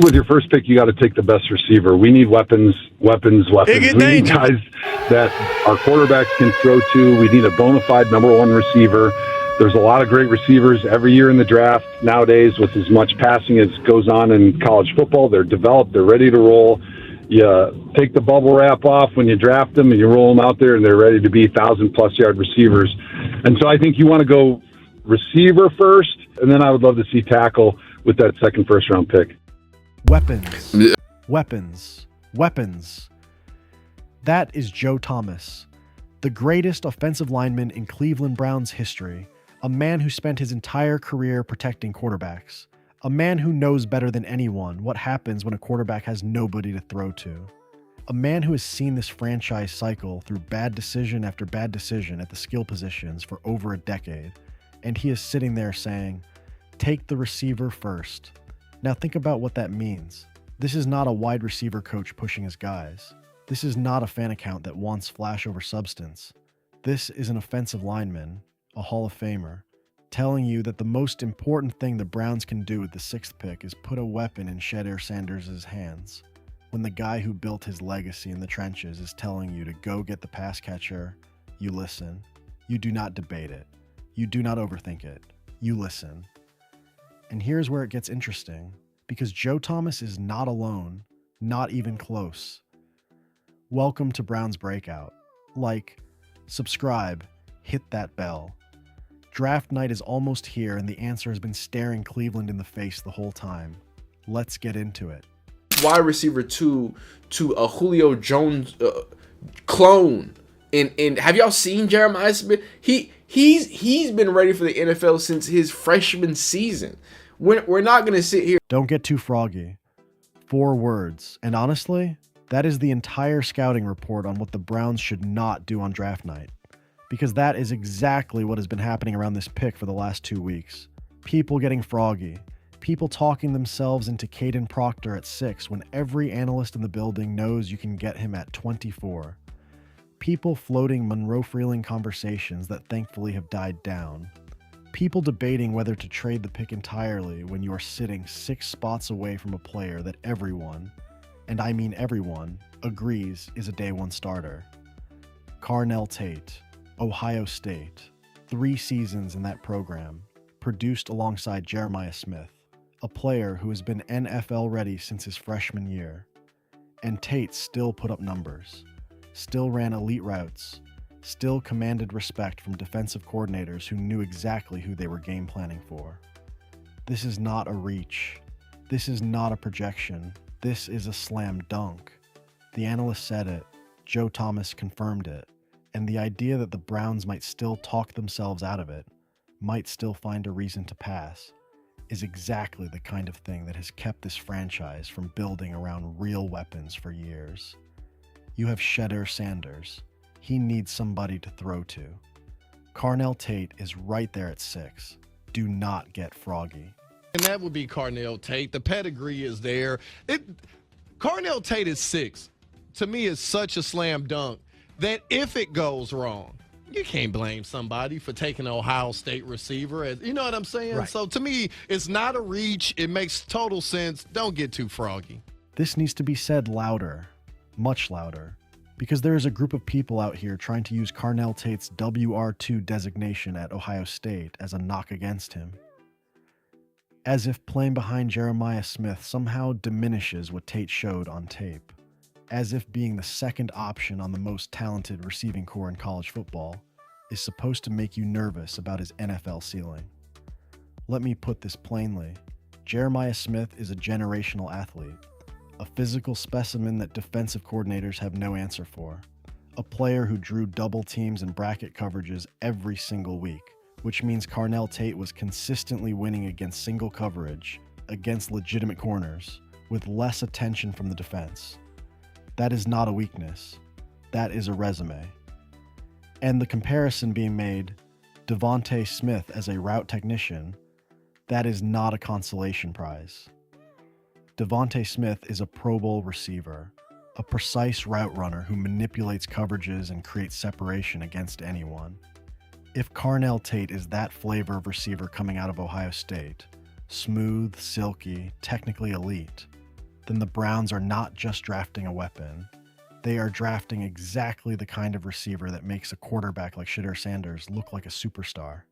With your first pick, you got to take the best receiver. We need weapons. We need guys that our quarterbacks can throw to. We need a bona fide number one receiver. There's a lot of great receivers every year in the draft nowadays with as much passing as goes on in college football. They're developed. They're ready to roll. You take the bubble wrap off when you draft them and you roll them out there and they're ready to be 1,000-plus yard receivers. And so I think you want to go receiver first, and then I would love to see tackle with that second first-round pick. Weapons. That is Joe Thomas, the greatest offensive lineman in Cleveland Browns history, a man who spent his entire career protecting quarterbacks, a man who knows better than anyone what happens when a quarterback has nobody to throw to, a man who has seen this franchise cycle through bad decision after bad decision at the skill positions for over a decade, and he is sitting there saying, take the receiver first. Now think about what that means. This is not a wide receiver coach pushing his guys. This is not a fan account that wants flash over substance. This is an offensive lineman, a Hall of Famer, telling you that the most important thing the Browns can do with the 6th pick is put a weapon in Shedeur Sanders' hands. When the guy who built his legacy in the trenches is telling you to go get the pass catcher, you listen. You do not debate it. You do not overthink it. You listen. And here's where it gets interesting, because Joe Thomas is not alone, not even close. Welcome to Browns Breakout. Like, subscribe, hit that bell. Draft night is almost here, and the answer has been staring Cleveland in the face the whole time. Let's get into it. Wide receiver to a Julio Jones clone. And have y'all seen Jeremiah Smith? He's been ready for the NFL since his freshman season. We're not going to sit here. Don't get too froggy. 4 words. And honestly, that is the entire scouting report on what the Browns should not do on draft night. Because that is exactly what has been happening around this pick for the last 2 weeks. People getting froggy. People talking themselves into Caden Proctor at 6 when every analyst in the building knows you can get him at 24. People floating Monroe Freeling conversations that thankfully have died down. People debating whether to trade the pick entirely when you are sitting 6 spots away from a player that everyone, and I mean everyone, agrees is a day 1 starter. Carnell Tate, Ohio State, 3 seasons in that program, produced alongside Jeremiah Smith, a player who has been NFL ready since his freshman year. And Tate still put up numbers, still ran elite routes, still commanded respect from defensive coordinators who knew exactly who they were game planning for. This is not a reach. This is not a projection. This is a slam dunk. The analyst said it. Joe Thomas confirmed it. And the idea that the Browns might still talk themselves out of it, might still find a reason to pass, is exactly the kind of thing that has kept this franchise from building around real weapons for years. You have Shedeur Sanders. He needs somebody to throw to. Carnell Tate is right there at 6. Do not get froggy. And that would be Carnell Tate. The pedigree is there. Carnell Tate is 6. To me, is such a slam dunk that if it goes wrong, you can't blame somebody for taking an Ohio State receiver. You know what I'm saying? Right. So to me, it's not a reach. It makes total sense. Don't get too froggy. This needs to be said louder, much louder, because there is a group of people out here trying to use Carnell Tate's WR2 designation at Ohio State as a knock against him. As if playing behind Jeremiah Smith somehow diminishes what Tate showed on tape. As if being the second option on the most talented receiving core in college football is supposed to make you nervous about his NFL ceiling. Let me put this plainly. Jeremiah Smith is a generational athlete, a physical specimen that defensive coordinators have no answer for, a player who drew double teams and bracket coverages every single week, which means Carnell Tate was consistently winning against single coverage, against legitimate corners, with less attention from the defense. That is not a weakness. That is a resume. And the comparison being made, Devontae Smith as a route technician, that is not a consolation prize. Devontae Smith is a Pro Bowl receiver, a precise route runner who manipulates coverages and creates separation against anyone. If Carnell Tate is that flavor of receiver coming out of Ohio State, smooth, silky, technically elite, then the Browns are not just drafting a weapon. They are drafting exactly the kind of receiver that makes a quarterback like Shedeur Sanders look like a superstar.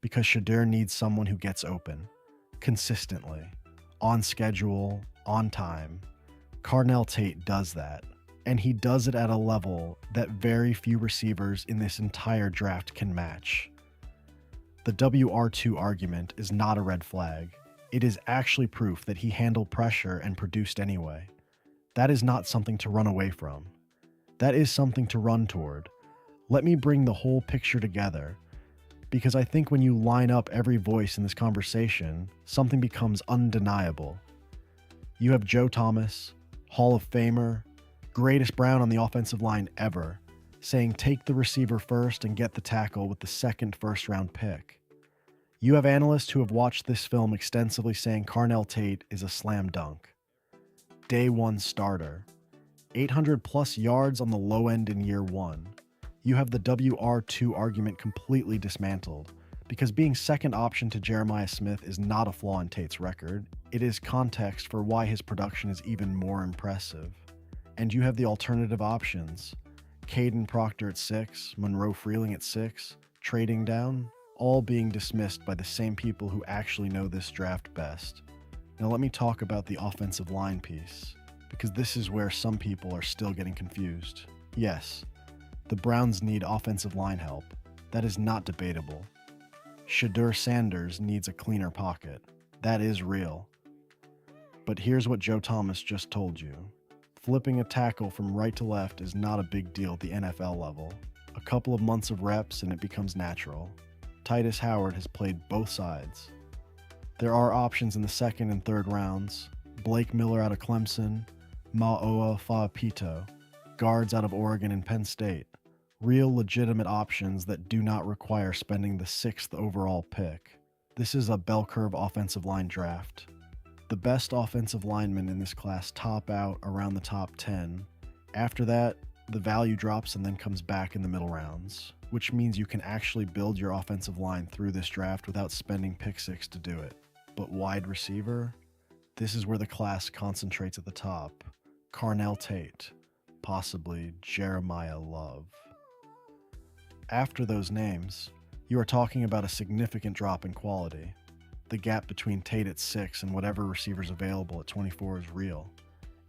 Because Shedeur needs someone who gets open, consistently, on schedule, on time. Carnell Tate does that, and he does it at a level that very few receivers in this entire draft can match. The WR2 argument is not a red flag. It is actually proof that he handled pressure and produced anyway. That is not something to run away from. That is something to run toward. Let me bring the whole picture together, because I think when you line up every voice in this conversation, something becomes undeniable. You have Joe Thomas, Hall of Famer, greatest Brown on the offensive line ever, saying take the receiver first and get the tackle with the second first-round pick. You have analysts who have watched this film extensively saying Carnell Tate is a slam dunk. Day one starter. 800 plus yards on the low end in year one. You have the WR2 argument completely dismantled, because being second option to Jeremiah Smith is not a flaw in Tate's record. It is context for why his production is even more impressive. And you have the alternative options. Caden Proctor at 6, Monroe Freeling at 6, trading down, all being dismissed by the same people who actually know this draft best. Now let me talk about the offensive line piece, because this is where some people are still getting confused. Yes, the Browns need offensive line help. That is not debatable. Shedeur Sanders needs a cleaner pocket. That is real. But here's what Joe Thomas just told you. Flipping a tackle from right to left is not a big deal at the NFL level. A couple of months of reps and it becomes natural. Titus Howard has played both sides. There are options in the second and third rounds. Blake Miller out of Clemson, Maoa Fa'apito, guards out of Oregon and Penn State. Real legitimate options that do not require spending the 6th overall pick. This is a bell curve offensive line draft. The best offensive linemen in this class top out around the top 10. After that, the value drops and then comes back in the middle rounds, which means you can actually build your offensive line through this draft without spending pick 6 to do it. But wide receiver? This is where the class concentrates at the top. Carnell Tate, possibly Jeremiah Love. After those names, you are talking about a significant drop in quality. The gap between Tate at 6 and whatever receivers available at 24 is real.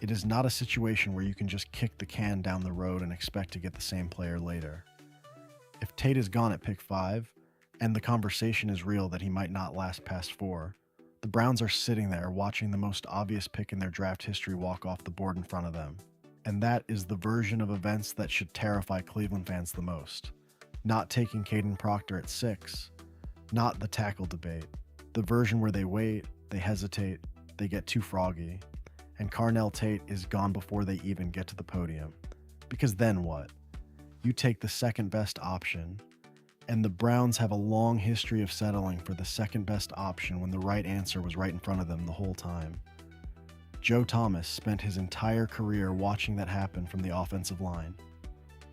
It is not a situation where you can just kick the can down the road and expect to get the same player later. If Tate is gone at pick 5, and the conversation is real that he might not last past 4, the Browns are sitting there watching the most obvious pick in their draft history walk off the board in front of them. And that is the version of events that should terrify Cleveland fans the most. Not taking Caden Proctor at 6, not the tackle debate. The version where they wait, they hesitate, they get too froggy, and Carnell Tate is gone before they even get to the podium. Because then what? You take the second best option, and the Browns have a long history of settling for the second best option when the right answer was right in front of them the whole time. Joe Thomas spent his entire career watching that happen from the offensive line.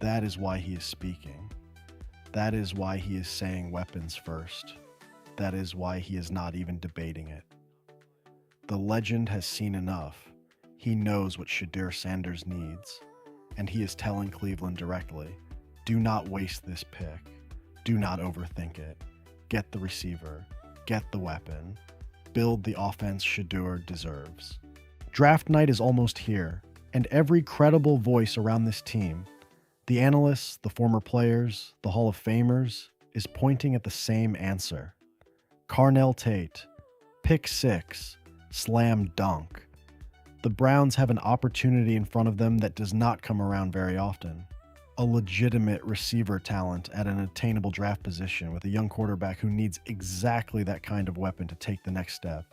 That is why he is speaking. That is why he is saying weapons first. That is why he is not even debating it. The legend has seen enough. He knows what Shedeur Sanders needs, and he is telling Cleveland directly, do not waste this pick. Do not overthink it. Get the receiver. Get the weapon. Build the offense Shedeur deserves. Draft night is almost here, and every credible voice around this team, the analysts, the former players, the Hall of Famers, is pointing at the same answer. Carnell Tate, pick 6, slam dunk. The Browns have an opportunity in front of them that does not come around very often. A legitimate receiver talent at an attainable draft position with a young quarterback who needs exactly that kind of weapon to take the next step.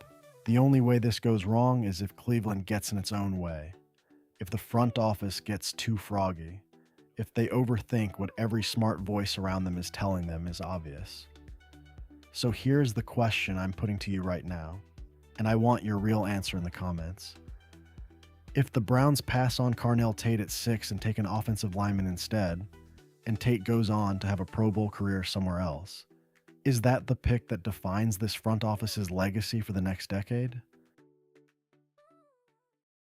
The only way this goes wrong is if Cleveland gets in its own way. If the front office gets too froggy. If they overthink what every smart voice around them is telling them is obvious. So here's the question I'm putting to you right now, and I want your real answer in the comments. If the Browns pass on Carnell Tate at 6 and take an offensive lineman instead, and Tate goes on to have a Pro Bowl career somewhere else, is that the pick that defines this front office's legacy for the next decade?